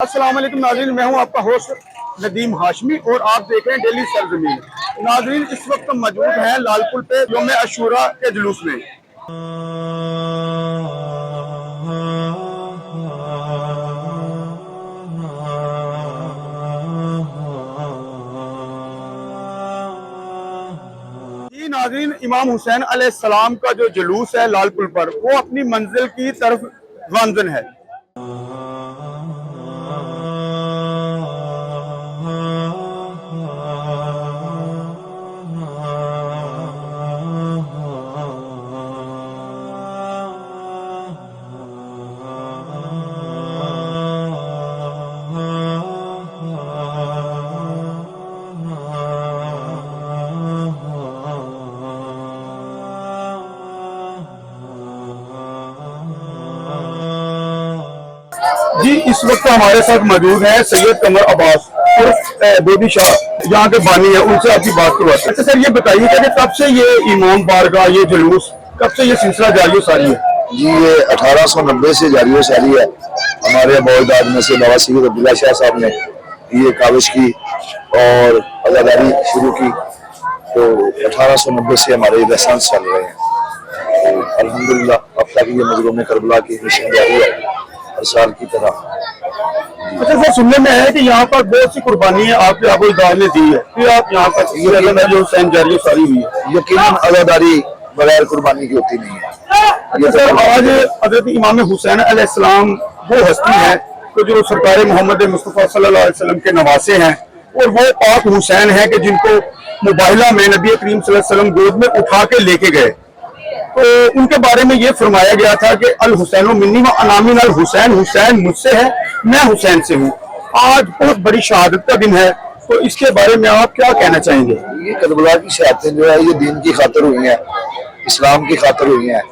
अस्सलाम वालेकुम नाज़रीन, मैं हूं आपका होस्ट नदीम हाशमी और आप देख रहे हैं डेली सरजमीन। नाज़रीन, इस वक्त मौजूद हैं लालपुर पे यौम अशूरा के जुलूस में। नाज़रीन, इमाम हुसैन अलैहिस्सलाम का जो जुलूस है लालपुर पर, वो अपनी मंजिल की तरफ गामज़न है। जी, इस वक्त हमारे साथ मौजूद है सैयद कमर अब्बास और बेबी शाह, यहाँ के बानी है, उनसे आपकी बात करवाते हैं। अच्छा सर, ये बताइए कि कब से ये इमाम बारगाह, ये जुलूस, कब से ये सिलसिला जारी सारी है? जी, ये 1890 से जारी सारी है। हमारे मौजूदात में से बाबा सैयद अब्दुल्ला शाह साहब ने ये काविश की और अजादारी शुरू की, तो 1890 से हमारे लाइसेंस चल रहे हैं। तो अल्हम्दुलिल्लाह अब तक ये मजलूम करबला की मिशन जारी है हर साल की तरह। अच्छा सर, सुनने में है कि यहाँ पर बहुत सी कुर्बानी आपके आबोदार ने दी है, फिर आप यहाँ पर जो हुसैन जारी सारी हुई है। यकीनन अजादारी बगैर कुर्बानी की होती नहीं है। अच्छा सर, आज हज़रत इमाम हुसैन अलैहिस्सलाम वो हस्ती है तो जो सरकार मोहम्मद मुस्तफ़ा सल्लल्लाहु अलैहि वसल्लम के नवासे हैं, और वो पाक हुसैन है कि जिनको मुबाहिला में नबी करीम सल्लल्लाहु अलैहि वसल्लम गोद में उठा के लेके गए। तो उनके बारे में ये फरमाया गया था कि अल हुसैन मिन्नी व अना मिन अल हुसैन, हुसैन मुझसे है, मैं हुसैन से हूँ। आज बहुत बड़ी शहादत का दिन है, तो इसके बारे में आप क्या कहना चाहेंगे? ये करबला की शहादतें जो है ये दीन की खातिर हुई हैं, इस्लाम की खातिर हुई हैं,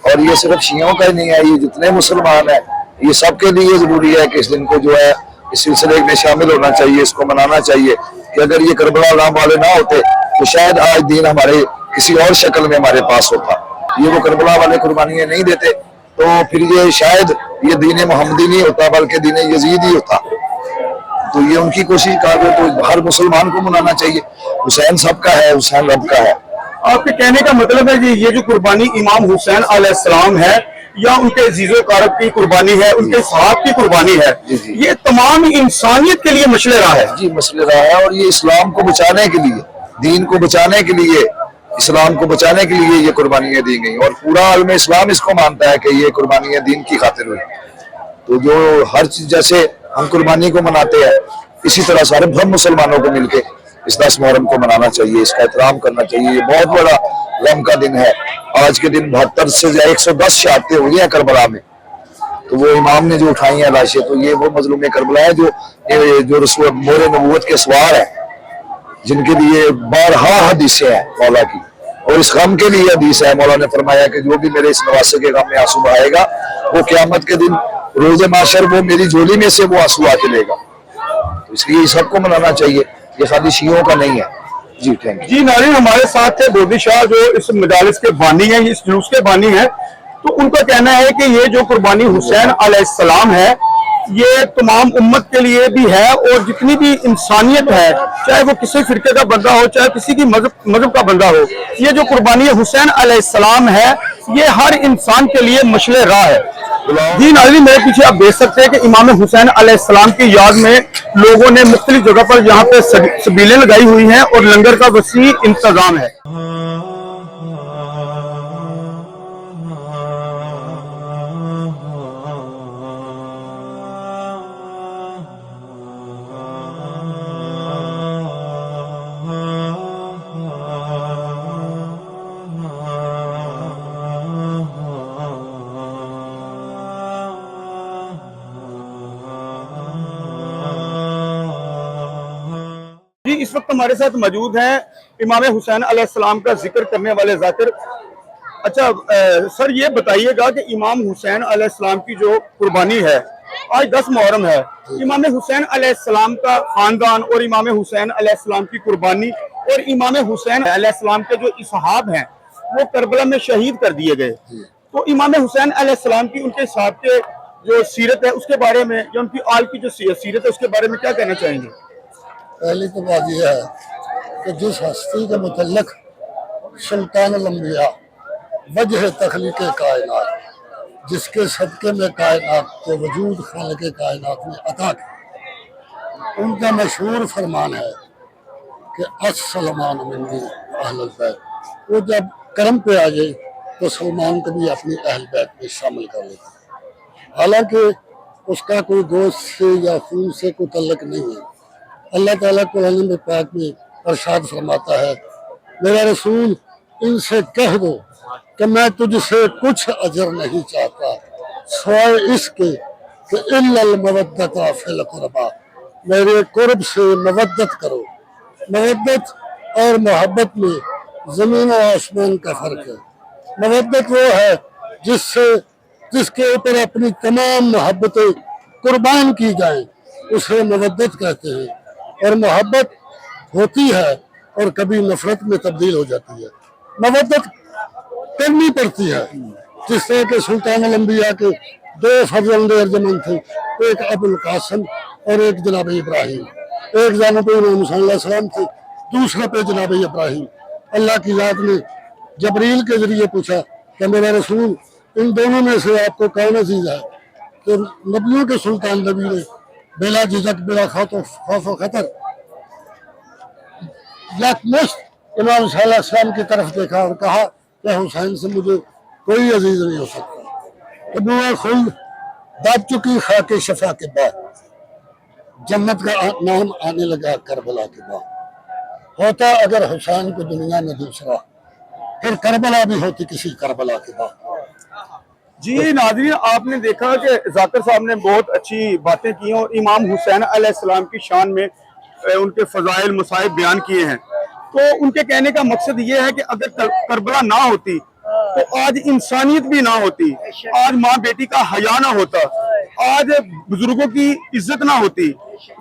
और ये सिर्फ शियों का ही नहीं है, ये जितने मुसलमान हैं ये सबके लिए जरूरी है कि इस दिन को जो है इस सिलसिले में शामिल होना चाहिए, इसको मनाना चाहिए कि अगर ये करबला नाम वाले ना होते तो शायद आज दिन हमारे किसी और शक्ल में हमारे पास होता। ये वो करबला वाले कुर्बानियां नहीं देते तो फिर ये शायद ये दीन मोहम्मदी नहीं होता बल्कि दीन यजीद ही होता। तो ये उनकी कोशिश कर रहे, तो हर मुसलमान को मनाना चाहिए। हुसैन सबका है, हुसैन रब का है। आपके कहने का मतलब है कि ये जो कुर्बानी इमाम हुसैन अलैहिस्सलाम है या उनके अजीज़ो कारब की कुर्बानी है, उनके साहब की कुर्बानी है, ये तमाम इंसानियत के लिए मसले रहा है। जी, मसले रहा है, और ये इस्लाम को बचाने के लिए, दीन को बचाने के लिए, इस्लाम को बचाने के लिए ये कुर्बानियां दी गई, और पूरा आलम इस्लाम इसको मानता है कि ये कुर्बानियां दीन की खातिर हुई। तो जो हर चीज जैसे हम कुर्बानी को मनाते हैं, इसी तरह सारे हम मुसलमानों को मिलके इस 10 मुहर्रम को मनाना चाहिए, इसका एहतराम करना चाहिए। ये बहुत बड़ा गम का दिन है। आज के दिन 72 से 110 शहादतें हुई हैं करबला में, तो वो इमाम ने जो उठाई हैं लाशें, तो ये वो मजलूम करबला है जो रसूल मोरे नबूवत के सवार है, जिनके लिए बारहा हदीसें हैं मौला की, और इस गम के लिए हदीस है। मौला ने फरमाया कि जो भी मेरे इस नवासे के गम में आंसू बहाएगा वो क़यामत के दिन रोज़े माशर वो मेरी झोली में से वो आंसू आके लेगा। तो इसलिए सबको मनाना चाहिए, ये खाली शियों का नहीं है। जी थैंक यू। जी नाज़रीन, हमारे साथ थे बेबी शाह जो इस मजालिस के बानी है, इस जुलूस के बानी है। तो उनका कहना है कि ये जो कुर्बानी हुसैन अलैहिस्सलाम है ये तमाम उम्मत के लिए भी है, और जितनी भी इंसानियत है, चाहे वो किसी फिरके का बंदा हो, चाहे किसी की मजहब का बंदा हो, ये जो कुर्बानी हुसैन अलैहिस्सलाम है ये हर इंसान के लिए मशले राह है। जी नाज़रीन, मेरे पीछे आप देख सकते हैं कि इमाम हुसैन अलैहिस्सलाम की याद में लोगों ने मुख्तलिफ जगह पर यहाँ पे सबीलें लगाई हुई हैं और लंगर का वसी इंतजाम है। इस वक्त हमारे साथ मौजूद हैं इमाम हुसैन अलैहिस्सलाम का जिक्र करने वाले जाकिर। अच्छा सर, ये बताइएगा कि इमाम हुसैन अलैहिस्सलाम की जो कुर्बानी है, आज 10 मुहर्रम है, इमाम हुसैन अलैहिस्सलाम का खानदान और इमाम हुसैन अलैहिस्सलाम की कुर्बानी और इमाम हुसैन अलैहिस्सलाम के जो इसहाब हैं वो करबला में शहीद कर दिए गए। तो इमाम हुसैन अलैहिस्सलाम की उनके साहब के जो सीरत है उसके बारे में, या उनकी आल की जो सीरत है उसके बारे में क्या कहना चाहेंगे? पहली तो बात यह है कि जिस हस्ती के मुतल्लिक सुल्तान अल-अंबिया वजह तख्लीक कायनात, जिसके सदक़े में कायनात को वजूद खालिक कायनात ने अता की, उनका मशहूर फरमान है कि अस्सलामान मिन्नी अहलुल बैत। वो जब करम पे आ जाए तो सलमान को भी अपनी अहल बैत में शामिल कर लेते हैं। हालांकि उसका कोई गोश्त से या खून से कोई तल्लक नहीं है। अल्लाह ताला कुरान में पाक में इरशाद फरमाता है, मेरा रसूल इनसे कह दो कि मैं तुझसे कुछ अजर नहीं चाहता सिवाय इसके कि इल्लल मवद्दता फिल कुरबा, मेरे कुर्ब से मवद्दत करो। मवद्दत और मोहब्बत में ज़मीन और आसमान का फ़र्क है। मवद्दत वो है जिसके ऊपर अपनी तमाम मोहब्बतें कुर्बान की जाएं, उसे मवद्दत कहते हैं। और मोहब्बत होती है और कभी नफरत में तब्दील हो जाती है। मवद्दत करनी पड़ती है। जिस तरह के सुल्तान अल-अंबिया के दो फर्जंद अर्जमंद थे, एक अबुल कासिम और एक जनाब इब्राहिम। एक जाने पे इमाम हुसैन अलैहिस्सलाम थे, दूसरे पे जनाब इब्राहिम। अल्लाह की ज़ात ने जबरील के जरिए पूछा कि मेरा रसूल इन दोनों में से आपको कौन अजीज है? तो नबियों के सुल्तान नबी ने बिला झिझक बिला खौफ व खतर यकमुश्त इमाम अलैहिस्सलाम की तरफ देखा और कहा कि हुसैन से मुझे कोई अजीज नहीं हो सकता। तो खुल्द दब चुकी खाके शफा के बाद जन्नत का नाम आने लगा करबला के बाद। होता अगर हुसैन को दुनिया में दूसरा, फिर करबला भी होती किसी करबला के बाद। जी नाज़रीन, आपने देखा कि जाकिर साहब ने बहुत अच्छी बातें की और इमाम हुसैन अलैहिस्सलाम की शान में उनके फजाइल मसाइब बयान किए हैं। तो उनके कहने का मकसद ये है कि अगर करबला ना होती तो आज इंसानियत भी ना होती, आज माँ बेटी का हया ना होता, आज बुजुर्गों की इज्जत ना होती,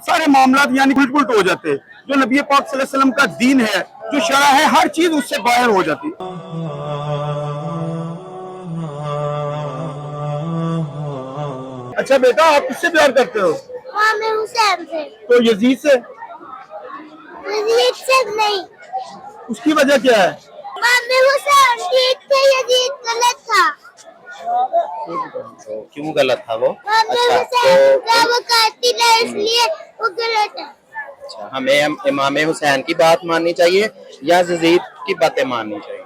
सारे मामलात यानी उलट पुलट हो जाते। जो नबी पाक सल्लल्लाहु अलैहि वसल्लम का दीन है, जो शरा है, हर चीज उससे बाहर हो जाती। अच्छा बेटा, आप किससे प्यार करते हो? इमाम हुसैन से। तो यजीद से? यजीद से नहीं। उसकी वजह क्या है? इमाम हुसैन ठीक थे, यजीद गलत था। तो क्यों गलत था वो? इमाम अच्छा, हुसैन तो का वो कातिल है, इसलिए वो गलत है। अच्छा, हमें इमाम हुसैन की बात माननी चाहिए या यजीद की बातें माननी चाहिए?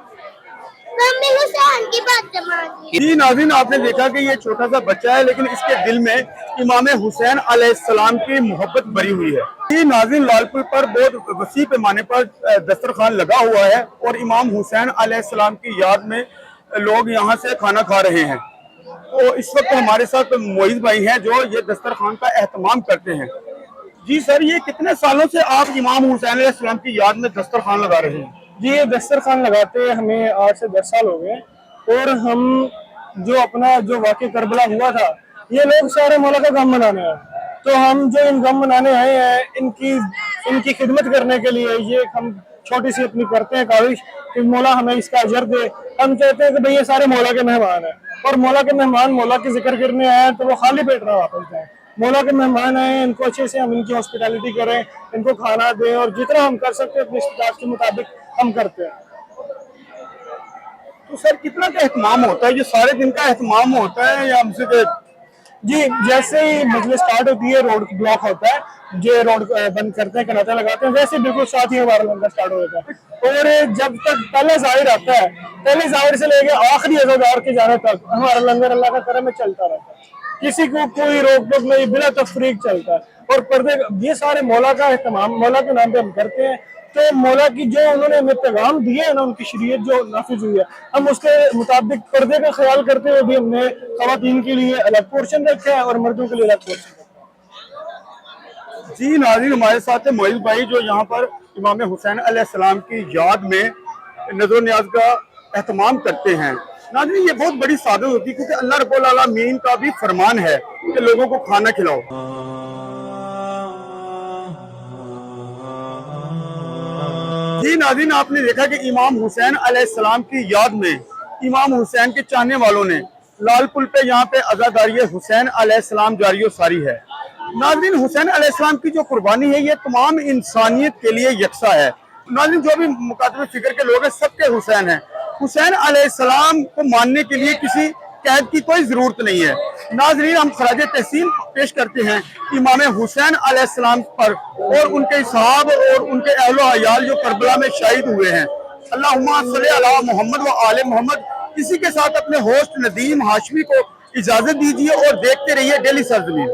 इमाम हुसैन की बात मानिए। जी नाज़रीन, आपने देखा कि ये छोटा सा बच्चा है, लेकिन इसके दिल में इमाम हुसैन अलैहिस्सलाम की मोहब्बत भरी हुई है। जी नाज़रीन, लालपुर पर बहुत वसी पैमाने पर दस्तरखान लगा हुआ है और इमाम हुसैन अलैहिस्सलाम की याद में लोग यहाँ से खाना खा रहे हैं। तो इस वक्त हमारे साथ मोइज भाई हैं जो ये दस्तरखान का एहतमाम करते हैं। जी सर, ये कितने सालों से आप इमाम हुसैन अलैहिस्सलाम की याद में दस्तरखान लगा रहे हैं? जी, ये दस्तरखान लगाते हमें 8 से 10 साल हो गए। और हम जो अपना जो वाक़या करबला हुआ था, ये लोग सारे मौला का गम मनाने आए, तो हम जो इन गम मनाने आए हैं इनकी खिदमत करने के लिए ये हम छोटी सी अपनी करते हैं काविश कि मौला हमें इसका अजर दे। हम चाहते हैं कि भाई ये सारे मौला के मेहमान हैं और मौला के मेहमान मौला के जिक्र करने आए तो वो खाली पेट ना वापस जाए। मौला के मेहमान आए, इनको अच्छे से हम इनकी हॉस्पिटैलिटी करें, इनको खाना दें और जितना हम कर सकते हैं अपनी इस्तिताअत के मुताबिक हम करते हैं। तो सर कितना का एहतमाम होता है? ये सारे दिन का एहतमाम होता है या हमसे? जी, जैसे ही मजलिस स्टार्ट होती है, रोड ब्लॉक होता है, जो रोड बंद करते हैं, कनाते लगाते हैं, वैसे बिल्कुल साथ ही हमारा लंगर स्टार्ट हो जाता है। और जब तक पहले ज़ाहिर आता है, पहले ज़ाहिर से लेके आखिरी अज़ादार के जाने तक हमारा लंगर अल्लाह का करम में चलता रहता है। किसी को कोई रोक टोक नहीं, बिना तफरीक चलता है। और पर्दे ये सारे मौला का एहतमाम मौला के नाम पे हम करते हैं। तो मौला की जो उन्होंने हमें पैगाम दिए है ना, उनकी शरीयत जो नाफिज हुई है, हम उसके मुताबिक पर्दे का ख्याल करते हुए भी हमने खवातीन के लिए अलग पोर्शन रखा है और मर्दों के लिए अलग पोर्शन रखा है। जी नाज़रीन, हमारे साथ है मोइज भाई जो यहाँ पर इमाम हुसैन अलैहिस्सलाम की याद में नज़र न्याज का एहतमाम करते हैं। नाज़रीन, ये बहुत बड़ी सादत होती है क्योंकि अल्लाह रब्बुल आलमीन का भी फरमान है कि लोगों को खाना खिलाओ। जी नाज़रीन, आपने देखा कि इमाम हुसैन अलैहिस्सलाम की याद में इमाम हुसैन के चाहने वालों ने لال پل پہ یہاں پہ عزاداری حسین علیہ السلام جاری و ساری ہے۔ ناظرین، حسین علیہ السلام کی جو قربانی ہے یہ تمام انسانیت کے لیے یکساں ہے۔ ناظرین، جو بھی مکاتب فکر کے لوگ ہیں سب کے حسین ہیں۔ حسین علیہ السلام کو ماننے کے لیے کسی قید کی کوئی ضرورت نہیں ہے۔ ناظرین، ہم خراج تحسین پیش کرتے ہیں امام حسین علیہ السلام پر اور ان کے اصحاب اور ان کے اہل و عیال جو کربلا میں شہید ہوئے ہیں۔ اللہم صلی علی محمد و آل محمد۔ اسی کے ساتھ اپنے ہوسٹ ندیم ہاشمی کو اجازت دیجیے اور دیکھتے رہیے ڈیلی سرزمین۔